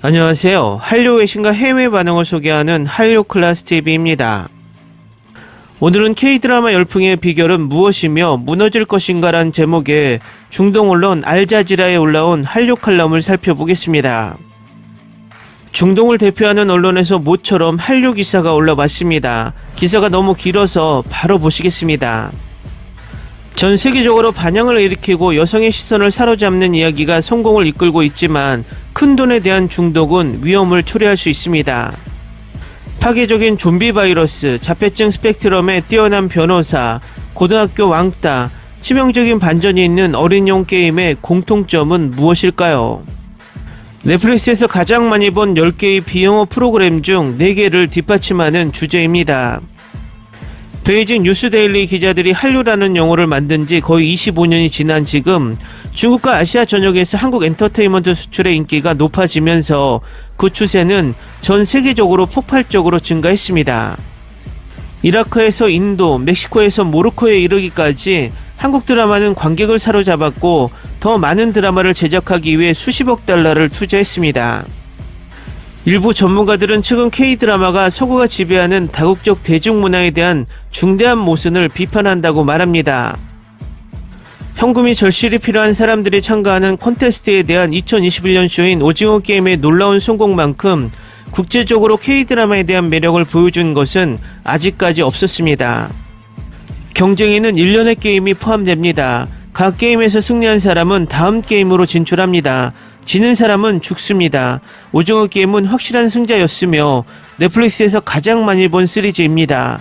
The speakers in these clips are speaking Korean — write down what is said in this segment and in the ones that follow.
안녕하세요. 한류 외신과 해외 반응을 소개하는 한류클라스TV입니다. 오늘은 K드라마 열풍의 비결은 무엇이며 무너질 것인가란 제목의 중동 언론 알자지라에 올라온 한류 칼럼을 살펴보겠습니다. 중동을 대표하는 언론에서 모처럼 한류 기사가 올라왔습니다. 기사가 너무 길어서 바로 보시겠습니다. 전 세계적으로 반향을 일으키고 여성의 시선을 사로잡는 이야기가 성공을 이끌고 있지만 큰돈에 대한 중독은 위험을 초래할 수 있습니다. 파괴적인 좀비 바이러스, 자폐증 스펙트럼의 뛰어난 변호사, 고등학교 왕따, 치명적인 반전이 있는 어린이용 게임의 공통점은 무엇일까요? 넷플릭스에서 가장 많이 본 10개의 비영어 프로그램 중 4개를 뒷받침하는 주제입니다. 베이징 뉴스데일리 기자들이 한류라는 용어를 만든 지 거의 25년이 지난 지금 중국과 아시아 전역에서 한국 엔터테인먼트 수출의 인기가 높아지면서 그 추세는 전 세계적으로 폭발적으로 증가했습니다. 이라크에서 인도, 멕시코에서 모로코에 이르기까지 한국 드라마는 관객을 사로잡았고 더 많은 드라마를 제작하기 위해 수십억 달러를 투자했습니다. 일부 전문가들은 최근 K드라마가 서구가 지배하는 다국적 대중문화에 대한 중대한 모순을 비판한다고 말합니다. 현금이 절실히 필요한 사람들이 참가하는 콘테스트에 대한 2021년 쇼인 오징어 게임의 놀라운 성공만큼 국제적으로 K드라마에 대한 매력을 보여준 것은 아직까지 없었습니다. 경쟁에는 일련의 게임이 포함됩니다. 각 게임에서 승리한 사람은 다음 게임으로 진출합니다. 지는 사람은 죽습니다. 오징어 게임은 확실한 승자였으며 넷플릭스에서 가장 많이 본 시리즈입니다.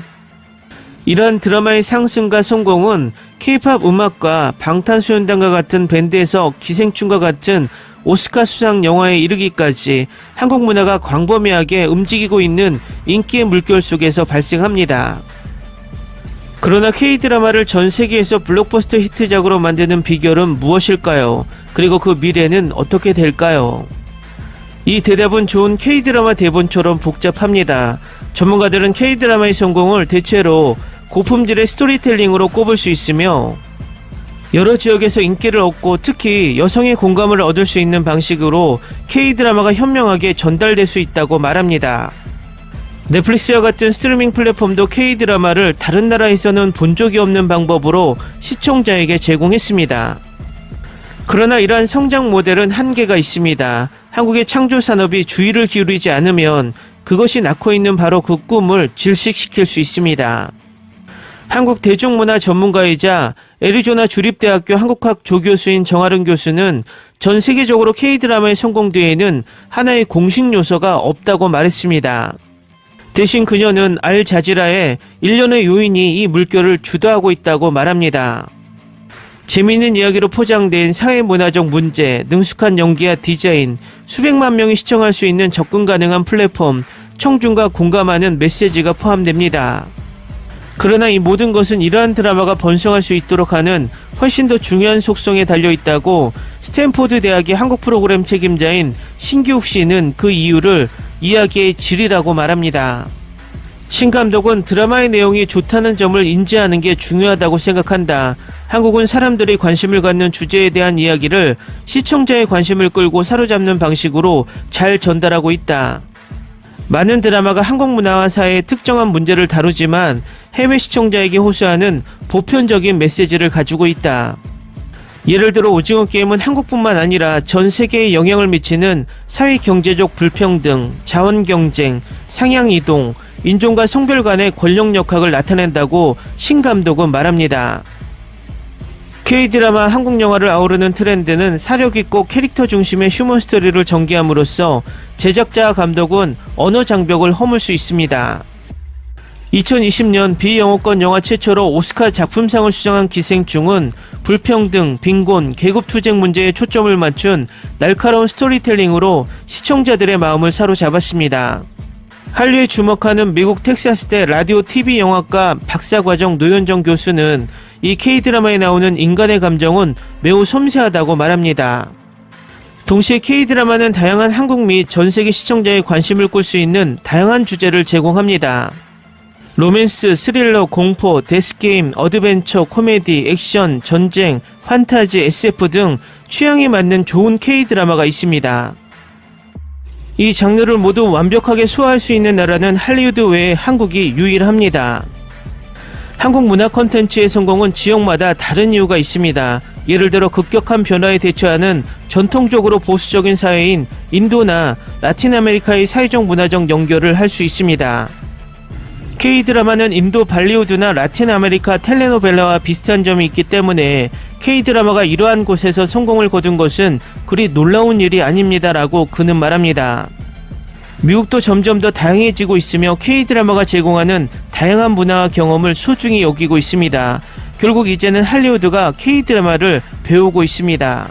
이러한 드라마의 상승과 성공은 K-팝 음악과 방탄소년단과 같은 밴드에서 기생충과 같은 오스카 수상 영화에 이르기까지 한국 문화가 광범위하게 움직이고 있는 인기의 물결 속에서 발생합니다. 그러나 K드라마를 전 세계에서 블록버스터 히트작으로 만드는 비결은 무엇일까요? 그리고 그 미래는 어떻게 될까요? 이 대답은 좋은 K드라마 대본처럼 복잡합니다. 전문가들은 K드라마의 성공을 대체로 고품질의 스토리텔링으로 꼽을 수 있으며 여러 지역에서 인기를 얻고 특히 여성의 공감을 얻을 수 있는 방식으로 K드라마가 현명하게 전달될 수 있다고 말합니다. 넷플릭스와 같은 스트리밍 플랫폼도 K드라마를 다른 나라에서는 본 적이 없는 방법으로 시청자에게 제공했습니다. 그러나 이러한 성장 모델은 한계가 있습니다. 한국의 창조 산업이 주의를 기울이지 않으면 그것이 낳고 있는 바로 그 꿈을 질식시킬 수 있습니다. 한국 대중문화 전문가이자 애리조나 주립대학교 한국학 조교수인 정아름 교수는 전 세계적으로 K드라마의 성공 뒤에는 하나의 공식 요소가 없다고 말했습니다. 대신 그녀는 알자지라에 일련의 요인이 이 물결을 주도하고 있다고 말합니다. 재미있는 이야기로 포장된 사회문화적 문제, 능숙한 연기와 디자인, 수백만 명이 시청할 수 있는 접근 가능한 플랫폼, 청중과 공감하는 메시지가 포함됩니다. 그러나 이 모든 것은 이러한 드라마가 번성할 수 있도록 하는 훨씬 더 중요한 속성에 달려있다고 스탠포드 대학의 한국 프로그램 책임자인 신기욱 씨는 그 이유를 이야기의 질이라고 말합니다. 신 감독은 드라마의 내용이 좋다는 점을 인지하는 게 중요하다고 생각한다. 한국은 사람들이 관심을 갖는 주제에 대한 이야기를 시청자의 관심을 끌고 사로잡는 방식으로 잘 전달하고 있다. 많은 드라마가 한국 문화와 사회의 특정한 문제를 다루지만 해외 시청자에게 호소하는 보편적인 메시지를 가지고 있다. 예를 들어 오징어 게임은 한국뿐만 아니라 전 세계에 영향을 미치는 사회 경제적 불평등, 자원 경쟁, 상향 이동, 인종과 성별 간의 권력 역학을 나타낸다고 신 감독은 말합니다. K드라마 한국 영화를 아우르는 트렌드는 사력있고 캐릭터 중심의 휴먼 스토리를 전개함으로써 제작자와 감독은 언어 장벽을 허물 수 있습니다. 2020년 비영어권 영화 최초로 오스카 작품상을 수상한 기생충은 불평등, 빈곤, 계급투쟁 문제에 초점을 맞춘 날카로운 스토리텔링으로 시청자들의 마음을 사로잡았습니다. 한류에 주목하는 미국 텍사스대 라디오 TV 영화과 박사과정 노현정 교수는 이 K드라마에 나오는 인간의 감정은 매우 섬세하다고 말합니다. 동시에 K드라마는 다양한 한국 및 전세계 시청자의 관심을 끌 수 있는 다양한 주제를 제공합니다. 로맨스, 스릴러, 공포, 데스게임, 어드벤처, 코미디, 액션, 전쟁, 판타지, SF 등 취향에 맞는 좋은 K-드라마가 있습니다. 이 장르를 모두 완벽하게 소화할 수 있는 나라는 할리우드 외에 한국이 유일합니다. 한국 문화 콘텐츠의 성공은 지역마다 다른 이유가 있습니다. 예를 들어 급격한 변화에 대처하는 전통적으로 보수적인 사회인 인도나 라틴 아메리카의 사회적 문화적 연결을 할 수 있습니다. K-드라마는 인도 발리우드나 라틴 아메리카 텔레노벨라와 비슷한 점이 있기 때문에 K-드라마가 이러한 곳에서 성공을 거둔 것은 그리 놀라운 일이 아닙니다라고 그는 말합니다. 미국도 점점 더 다양해지고 있으며 K-드라마가 제공하는 다양한 문화와 경험을 소중히 여기고 있습니다. 결국 이제는 할리우드가 K-드라마를 배우고 있습니다.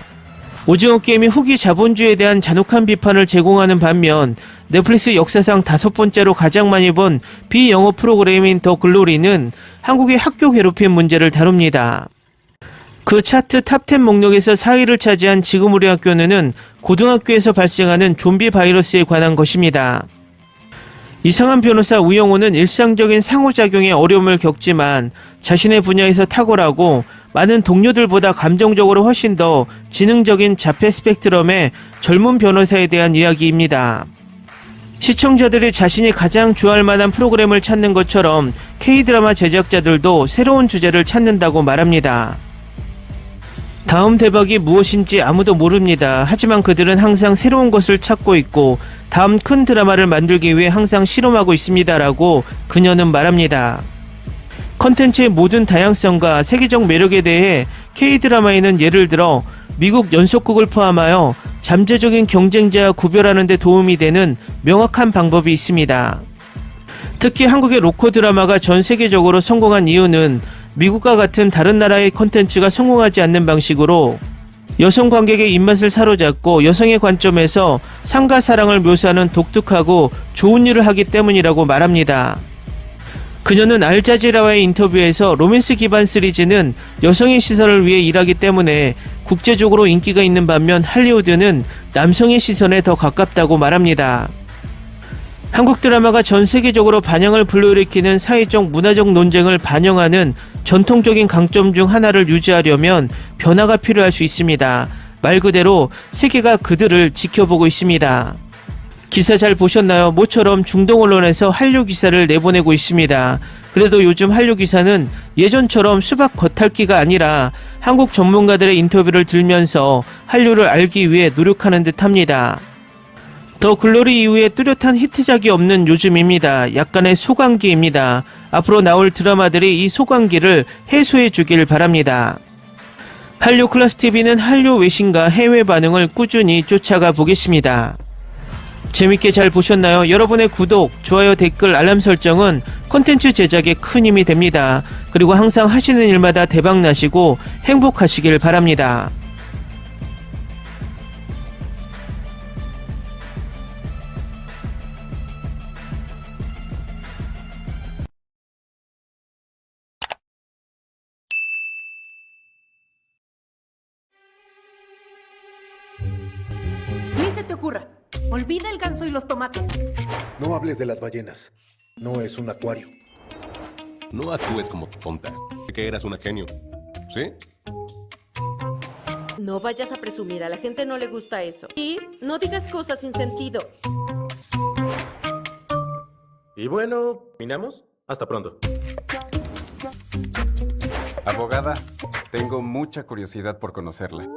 오징어 게임이 후기 자본주의에 대한 잔혹한 비판을 제공하는 반면 넷플릭스 역사상 5번째로 가장 많이 본 비영어 프로그램인 더 글로리는 한국의 학교 괴롭힘 문제를 다룹니다. 그 차트 탑10 목록에서 4위를 차지한 지금 우리 학교는 고등학교에서 발생하는 좀비 바이러스에 관한 것입니다. 이상한 변호사 우영우는 일상적인 상호작용에 어려움을 겪지만 자신의 분야에서 탁월하고 많은 동료들보다 감정적으로 훨씬 더 지능적인 자폐 스펙트럼의 젊은 변호사에 대한 이야기입니다. 시청자들이 자신이 가장 좋아할 만한 프로그램을 찾는 것처럼 K-드라마 제작자들도 새로운 주제를 찾는다고 말합니다. 다음 대박이 무엇인지 아무도 모릅니다. 하지만 그들은 항상 새로운 것을 찾고 있고 다음 큰 드라마를 만들기 위해 항상 실험하고 있습니다라고 그녀는 말합니다. 컨텐츠의 모든 다양성과 세계적 매력에 대해 K-드라마에는 예를 들어 미국 연속극을 포함하여 잠재적인 경쟁자와 구별하는 데 도움이 되는 명확한 방법이 있습니다. 특히 한국의 로코 드라마가 전 세계적으로 성공한 이유는 미국과 같은 다른 나라의 컨텐츠가 성공하지 않는 방식으로 여성 관객의 입맛을 사로잡고 여성의 관점에서 삶과 사랑을 묘사하는 독특하고 좋은 일을 하기 때문이라고 말합니다. 그녀는 알자지라와의 인터뷰에서 로맨스 기반 시리즈는 여성의 시선을 위해 일하기 때문에 국제적으로 인기가 있는 반면 할리우드는 남성의 시선에 더 가깝다고 말합니다. 한국 드라마가 전 세계적으로 반향을 불러일으키는 사회적 문화적 논쟁을 반영하는 전통적인 강점 중 하나를 유지하려면 변화가 필요할 수 있습니다. 말 그대로 세계가 그들을 지켜보고 있습니다. 기사 잘 보셨나요? 모처럼 중동 언론에서 한류 기사를 내보내고 있습니다. 그래도 요즘 한류 기사는 예전처럼 수박 겉핥기가 아니라 한국 전문가들의 인터뷰를 들면서 한류를 알기 위해 노력하는 듯합니다. 더 글로리 이후에 뚜렷한 히트작이 없는 요즘입니다. 약간의 소강기입니다. 앞으로 나올 드라마들이 이 소강기를 해소해 주길 바랍니다. 한류 클래스TV는 한류 외신과 해외 반응을 꾸준히 쫓아가 보겠습니다. 재밌게 잘 보셨나요? 여러분의 구독, 좋아요, 댓글, 알람 설정은 콘텐츠 제작에 큰 힘이 됩니다. 그리고 항상 하시는 일마다 대박 나시고 행복하시길 바랍니다. Ni se te ocurra. Olvida el ganso y los tomates. No hables de las ballenas. No es un acuario. No actúes como tonta. Que eras una genio. ¿Sí? No vayas a presumir, a la gente no le gusta eso. Y no digas cosas sin sentido. Y bueno, ¿terminamos? Hasta pronto. Abogada, tengo mucha curiosidad por conocerla.